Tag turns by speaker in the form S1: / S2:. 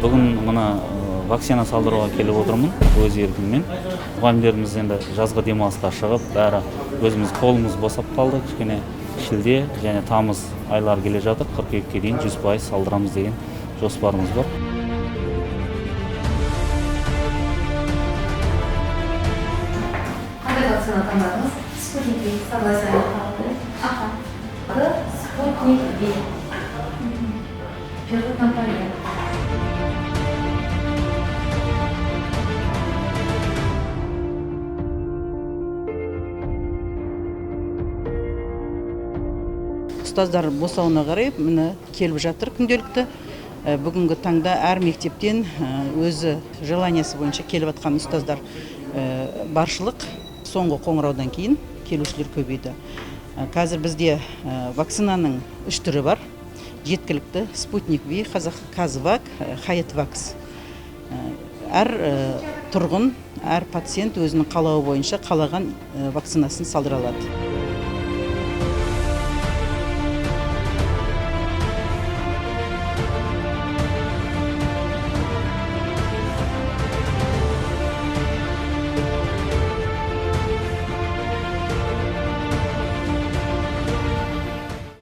S1: Бүгін мына вакцина салдыруға келіп отырмын өз еркіммен. Мұғалімдеріміз енді жазғы демалысқа шығып, бәрі өзіміз қолымыз босап қалды. Кішкене шілде және тамыз айлар келе жатыр. 42-ке дейін 100% салдырамыз деген жоспарымыз бар.
S2: Қандай вакцина таңдадыңыз? Спутник V. Согласен. Спутник V. Первая компания.
S3: Ұстаздар босауына қарай міне келіп жатыр күнделікті. Бүгінгі таңда әр мектептен өзі желаниясы бойынша келіп жатқан ұстаздар баршылық. Соңғы қоңыраудан кейін келушілер көбейді. Қазір бізде вакцинаның 3 түрі бар. Жеткілікті Спутник V, Казвак, Хаятвакс. Әр тұрғын, әр пациент өзінің қалауы бойынша қалаған вакцинасын салдыра алады.